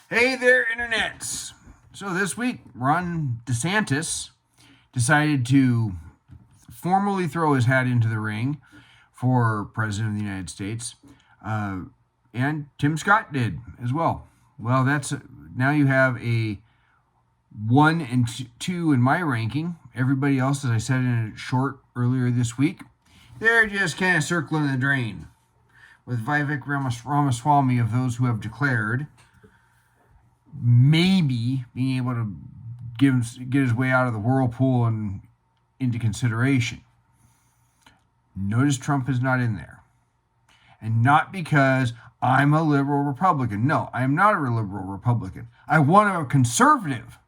Hey there, internets! So this week, Ron DeSantis decided to formally throw his hat into the ring for President of the United States, uh, and Tim Scott did as well. Well, that's now you have a 1 and 2 in my ranking. Everybody else, as I said in a short earlier this week, they're just kind of circling the drain. With Vivek Ramaswamy of those who have declared maybe being able to get his way out of the whirlpool and into consideration. Notice Trump is not in there. And not because I'm a liberal Republican. No, I am not a liberal Republican. I want a conservative.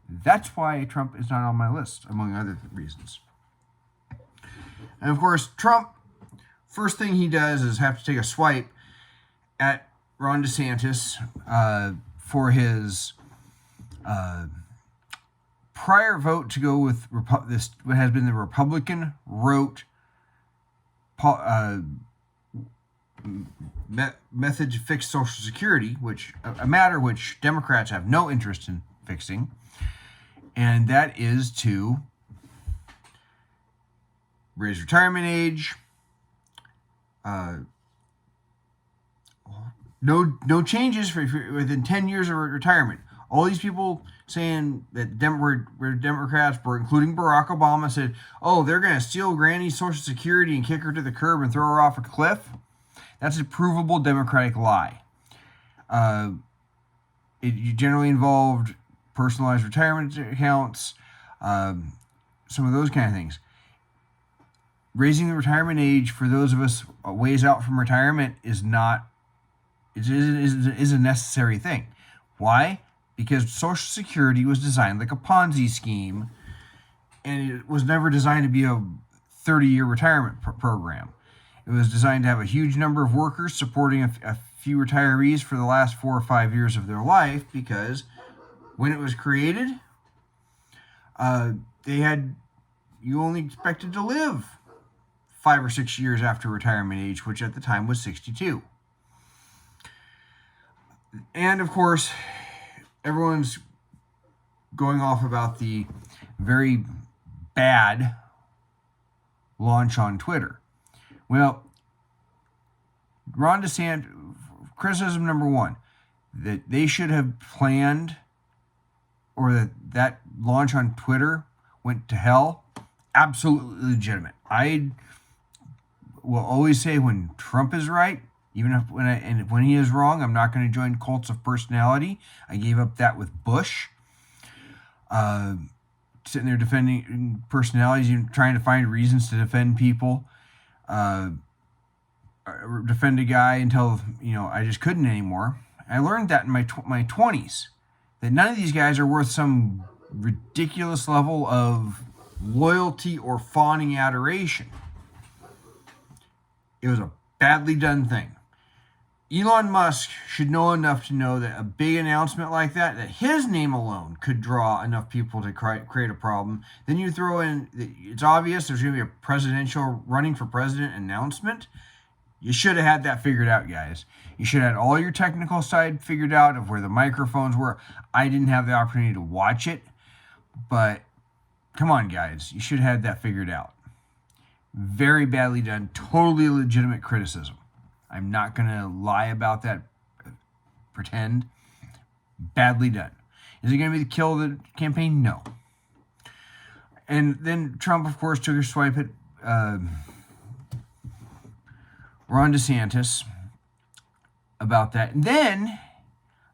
That's why Trump is not on my list, among other reasons. And of course, Trump, first thing he does is have to take a swipe at Ron DeSantis for his prior vote to go with this, what has been the Republican wrote method to fix Social Security, which a matter which Democrats have no interest in fixing, and that is to raise retirement age. No changes for within 10 years of retirement. All these people saying that Democrats, including Barack Obama, said, "Oh, they're going to steal Granny's Social Security and kick her to the curb and throw her off a cliff." That's a provable Democratic lie. It generally involved personalized retirement accounts, some of those kind of things. Raising the retirement age for those of us a ways out from retirement is not. It is a necessary thing. Why? Because Social Security was designed like a Ponzi scheme, and it was never designed to be a 30-year retirement program. It was designed to have a huge number of workers supporting a few retirees for the last 4 or 5 years of their life, because when it was created, you only expected to live 5 or 6 years after retirement age, which at the time was 62. And of course, everyone's going off about the very bad launch on Twitter. Well, Ron DeSantis, criticism number one, that they should have planned, or that launch on Twitter went to hell, absolutely legitimate. I will always say when Trump is right, even if when he is wrong, I'm not going to join cults of personality. I gave up that with Bush. Sitting there defending personalities, trying to find reasons to defend people, defend a guy until I just couldn't anymore. I learned that in my 20s, that none of these guys are worth some ridiculous level of loyalty or fawning adoration. It was a badly done thing. Elon Musk should know enough to know that a big announcement like that his name alone could draw enough people to create a problem. Then you throw in, it's obvious there's going to be a presidential running for president announcement. You should have had that figured out, guys. You should have had all your technical side figured out of where the microphones were. I didn't have the opportunity to watch it, but come on, guys. You should have had that figured out. Very badly done. Totally legitimate criticism. I'm not going to lie about that, pretend. Badly done. Is it going to be the kill of the campaign? No. And then Trump, of course, took a swipe at Ron DeSantis about that. And then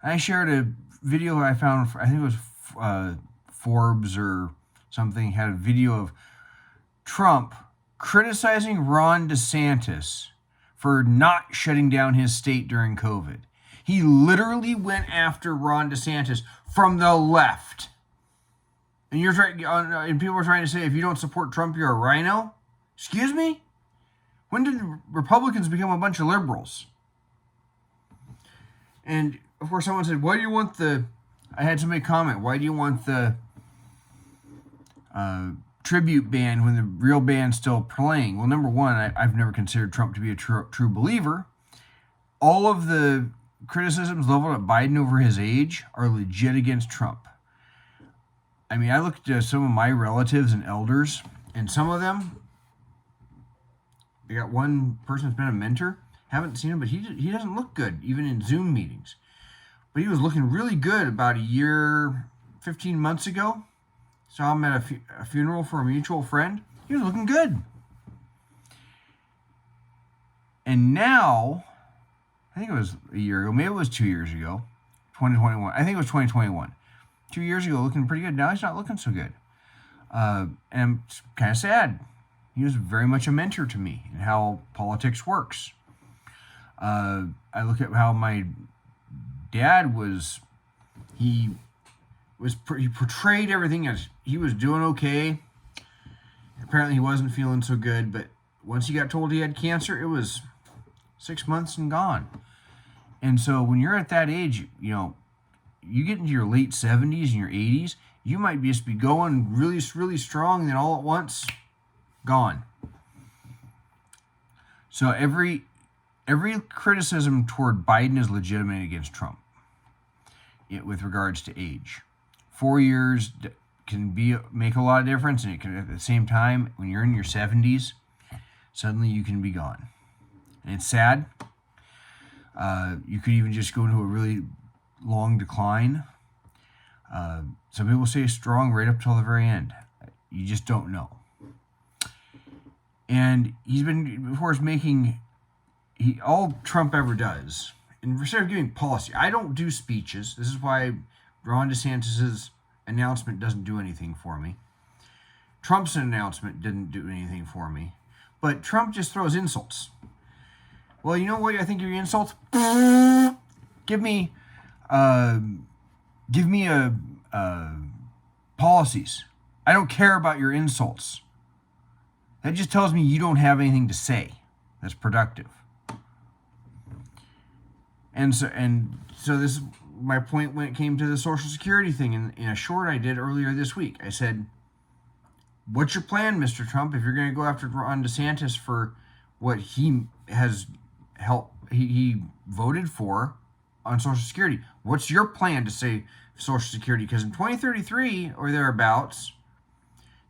I shared a video I found, I think it was Forbes or something, had a video of Trump criticizing Ron DeSantis for not shutting down his state during COVID. He literally went after Ron DeSantis from the left. And and people are trying to say, if you don't support Trump, you're a rhino? Excuse me? When did Republicans become a bunch of liberals? And of course, someone said, why do you want I had somebody comment, why do you want the tribute band when the real band's still playing? Well, number one, I've never considered Trump to be a true believer. All of the criticisms leveled at Biden over his age are legit against Trump. I mean, I looked at some of my relatives and elders, and some of them, I got one person who's been a mentor, haven't seen him, but he doesn't look good, even in Zoom meetings. But he was looking really good about a year, 15 months ago. Saw him at a funeral for a mutual friend. He was looking good. And now, I think it was a year ago, maybe it was 2 years ago, 2021. I think it was 2021. 2 years ago, looking pretty good. Now he's not looking so good. And I'm kind of sad. He was very much a mentor to me in how politics works. I look at how my dad was. He portrayed everything as he was doing okay. Apparently he wasn't feeling so good, but once he got told he had cancer, it was 6 months and gone. And so when you're at that age, you get into your late 70s and your 80s, you might just be going really, really strong, and then all at once, gone. So every criticism toward Biden is legitimate against Trump with regards to age. 4 years can make a lot of difference, and it can, at the same time, when you're in your 70s, suddenly you can be gone. And it's sad. You could even just go into a really long decline. Some people say strong right up till the very end. You just don't know. And he's been, of course, all Trump ever does, and instead of giving policy, I don't do speeches. This is why Ron DeSantis' announcement doesn't do anything for me. Trump's announcement didn't do anything for me. But Trump just throws insults. Well, you know what I think are your insults? Give me policies. I don't care about your insults. That just tells me you don't have anything to say that's productive. And so this is my point when it came to the Social Security thing in a short I did earlier this week. I said, what's your plan, Mr. Trump, if you're going to go after Ron DeSantis for what he voted for on Social Security? What's your plan to save Social Security? Because in 2033 or thereabouts,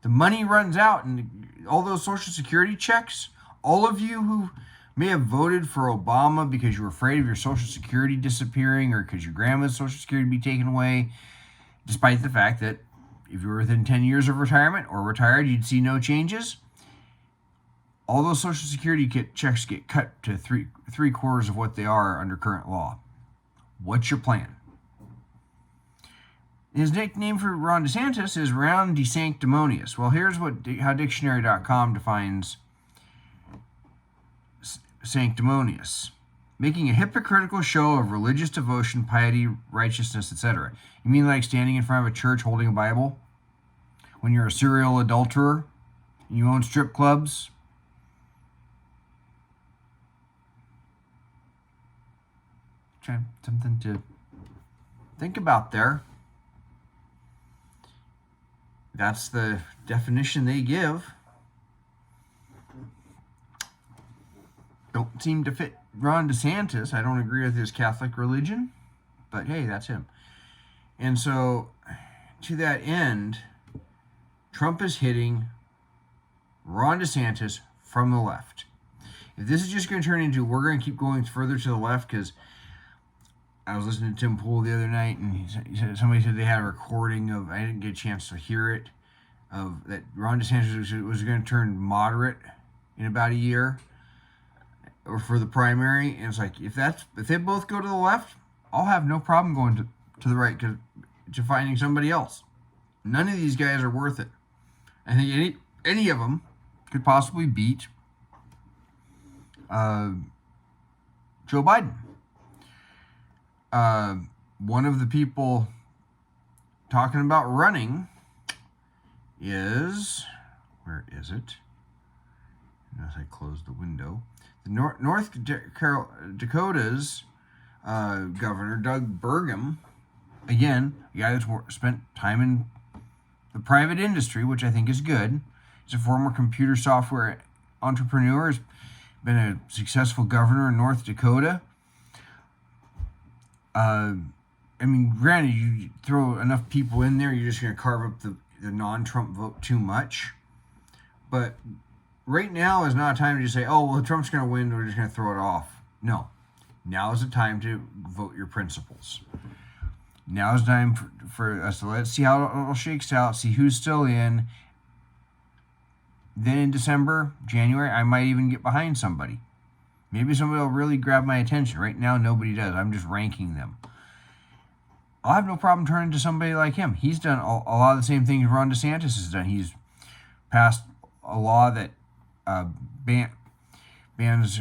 the money runs out, and all those Social Security checks, all of you who may have voted for Obama because you were afraid of your Social Security disappearing or because your grandma's Social Security be taken away, despite the fact that if you were within 10 years of retirement or retired, you'd see no changes. All those Social Security checks get cut to three quarters of what they are under current law. What's your plan? His nickname for Ron DeSantis is Ron DeSanctimonious. Well, here's how dictionary.com defines sanctimonious: making a hypocritical show of religious devotion, piety, righteousness, etc. You mean like standing in front of a church holding a Bible? When you're a serial adulterer and you own strip clubs? Something to think about there. That's the definition they give. Don't seem to fit Ron DeSantis. I don't agree with his Catholic religion, but hey, that's him. And so, to that end, Trump is hitting Ron DeSantis from the left. If this is just going to turn into, we're going to keep going further to the left, because I was listening to Tim Pool the other night, and somebody said they had a recording of, I didn't get a chance to hear it, of that Ron DeSantis was going to turn moderate in about a year, or for the primary. And it's like, if they both go to the left, I'll have no problem going to the right to finding somebody else. None of these guys are worth it. I think any of them could possibly beat Joe Biden. One of the people talking about running is, where is it? As I close the window, the North Dakota's governor, Doug Burgum, again, a guy that's spent time in the private industry, which I think is good. He's a former computer software entrepreneur, has been a successful governor in North Dakota. I mean, granted, you throw enough people in there, you're just going to carve up the non-Trump vote too much. But right now is not a time to just say, oh, well, Trump's going to win, we're just going to throw it off. No. Now is the time to vote your principles. Now is the time for us to let's see how it all shakes out, see who's still in. Then in December, January, I might even get behind somebody. Maybe somebody will really grab my attention. Right now, nobody does. I'm just ranking them. I'll have no problem turning to somebody like him. He's done a lot of the same things Ron DeSantis has done. He's passed a law that bans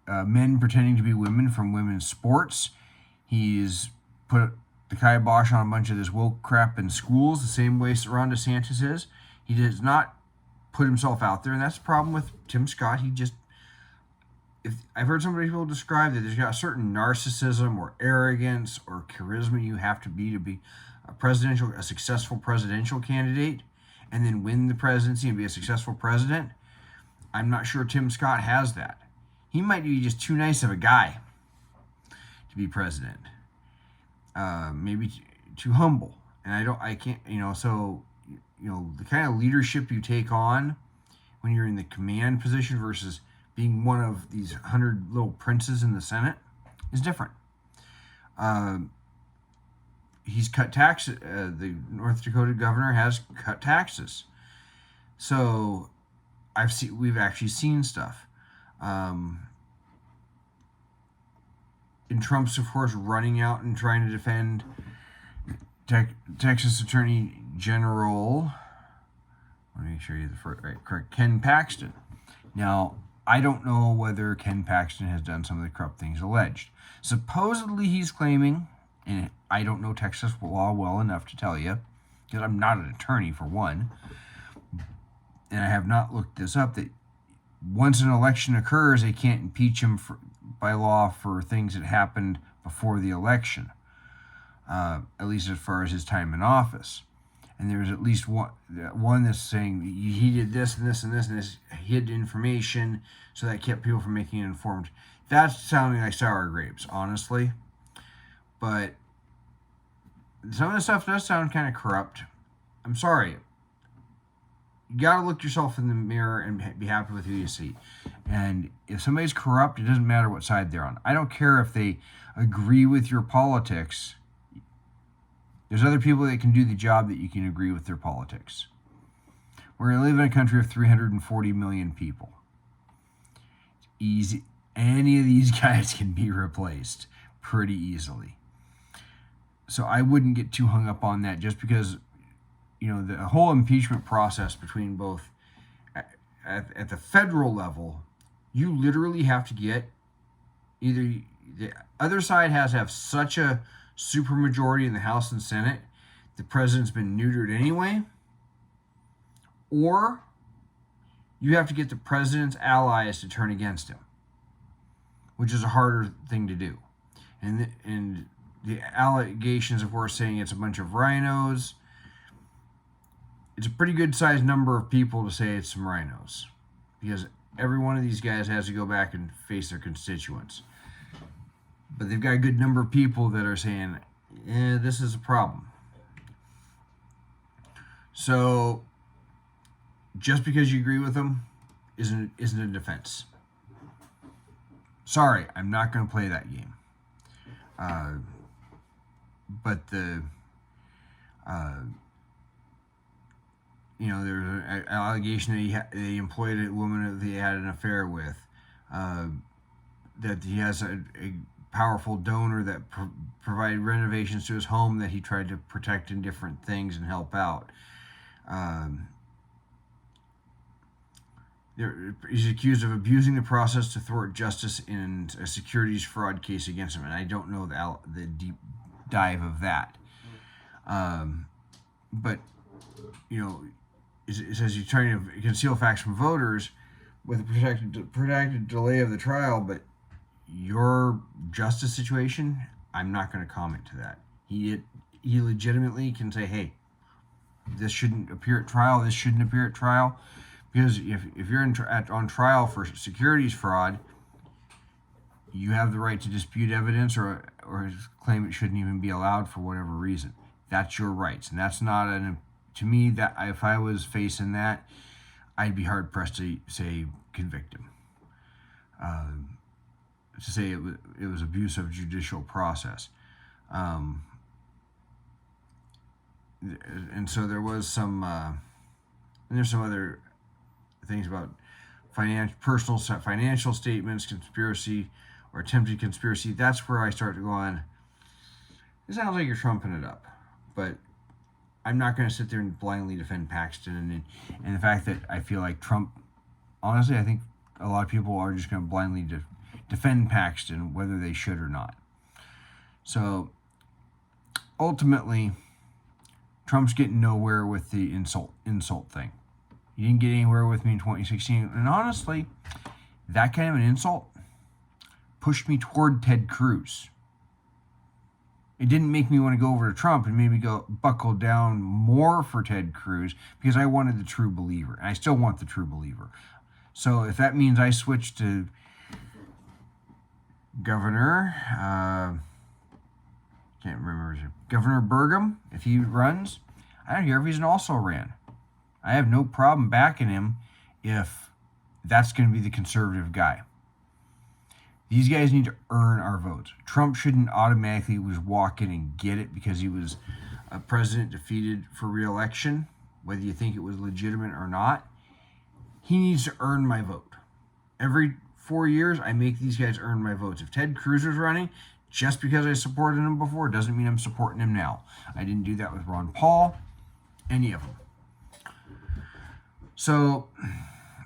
men pretending to be women from women's sports. He's put the kibosh on a bunch of this woke crap in schools, the same way Ron DeSantis is. He does not put himself out there, and that's the problem with Tim Scott. I've heard some people describe that there's got a certain narcissism or arrogance or charisma you have to be a successful presidential candidate, and then win the presidency and be a successful president. I'm not sure Tim Scott has that. He might be just too nice of a guy to be president. Maybe too humble, and I can't. So the kind of leadership you take on when you're in the command position versus being one of these 100 little princes in the Senate is different. He's cut taxes. The North Dakota governor has cut taxes. So we've actually seen stuff. And Trump's, of course, running out and trying to defend Texas Attorney General. Let me make sure you correct. Ken Paxton. Now, I don't know whether Ken Paxton has done some of the corrupt things alleged. Supposedly he's claiming, and I don't know Texas law well enough to tell you, because I'm not an attorney for one, and I have not looked this up, that once an election occurs, they can't impeach him by law for things that happened before the election, at least as far as his time in office. And there's at least one that's saying he did this and this and this and this, hid information, so that kept people from making informed. That's sounding like sour grapes, honestly. But some of the stuff does sound kind of corrupt. I'm sorry. You got to look yourself in the mirror and be happy with who you see. And if somebody's corrupt, it doesn't matter what side they're on. I don't care if they agree with your politics. There's other people that can do the job that you can agree with their politics. We're going to live in a country of 340 million people. Easy. Any of these guys can be replaced pretty easily. So I wouldn't get too hung up on that, just because, the whole impeachment process between both at the federal level, you literally have to get either the other side has to have such a supermajority in the House and Senate, the president's been neutered anyway, or you have to get the president's allies to turn against him, which is a harder thing to do. And the allegations, of course, saying it's a bunch of rhinos. It's a pretty good sized number of people to say it's some rhinos, because every one of these guys has to go back and face their constituents. But they've got a good number of people that are saying, this is a problem. So just because you agree with them isn't a defense. Sorry, I'm not going to play that game. But there's an allegation that he employed a woman that he had an affair with, that he has a powerful donor that provided renovations to his home that he tried to protect in different things and help out. He's accused of abusing the process to thwart justice in a securities fraud case against him, and I don't know the deep dive of that. But it says he's trying to conceal facts from voters with a protected delay of the trial, but your justice situation, I'm not going to comment to that. He legitimately can say, hey, this shouldn't appear at trial, this shouldn't appear at trial, because if you're on trial for securities fraud, you have the right to dispute evidence or claim it shouldn't even be allowed for whatever reason. That's your rights, and that's not to me, that if I was facing that, I'd be hard pressed to say convict him. To say it was abuse of judicial process. And so there was some, and there's some other things about personal financial statements, conspiracy, or attempted conspiracy. That's where I start to go on. It sounds like you're trumping it up, but I'm not going to sit there and blindly defend Paxton and the fact that I feel like Trump. Honestly, I think a lot of people are just going to blindly defend Paxton, whether they should or not. So ultimately, Trump's getting nowhere with the insult thing. He didn't get anywhere with me in 2016. And honestly, that kind of an insult pushed me toward Ted Cruz. It didn't make me want to go over to Trump and maybe go buckle down more for Ted Cruz because I wanted the true believer. And I still want the true believer. So if that means I switch to Governor, can't remember, Governor Burgum, if he runs, I don't care if he's an also-ran. I have no problem backing him if that's going to be the conservative guy. These guys need to earn our votes. Trump shouldn't automatically just walk in and get it because he was a president defeated for re-election, whether you think it was legitimate or not. He needs to earn my vote. Every 4 years, I make these guys earn my votes. If Ted Cruz was running, just because I supported him before doesn't mean I'm supporting him now. I didn't do that with Ron Paul, any of them. So,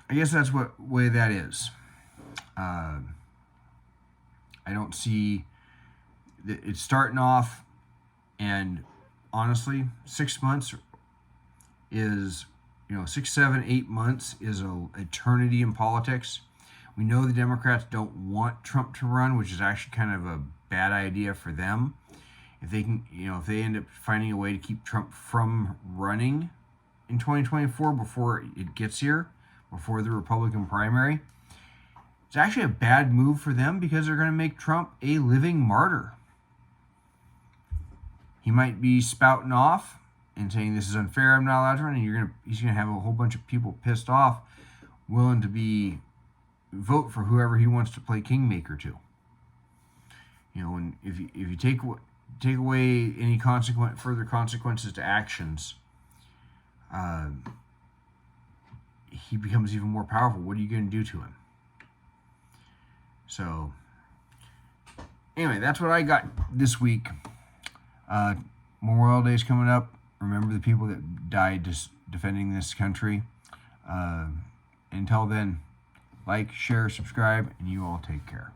I guess that's what way that is. I don't see that it's starting off, and honestly, 6 months is, 6, 7, 8 months is an eternity in politics. We know the Democrats don't want Trump to run, which is actually kind of a bad idea for them. If they can, if they end up finding a way to keep Trump from running in 2024 before it gets here, before the Republican primary, it's actually a bad move for them because they're going to make Trump a living martyr. He might be spouting off and saying this is unfair, I'm not allowed to run, and he's going to have a whole bunch of people pissed off, willing to vote for whoever he wants to play kingmaker to. And if you take away any further consequences to actions, he becomes even more powerful. What are you going to do to him? So, anyway, that's what I got this week. Memorial Day is coming up. Remember the people that died just defending this country. Until then, like, share, subscribe, and you all take care.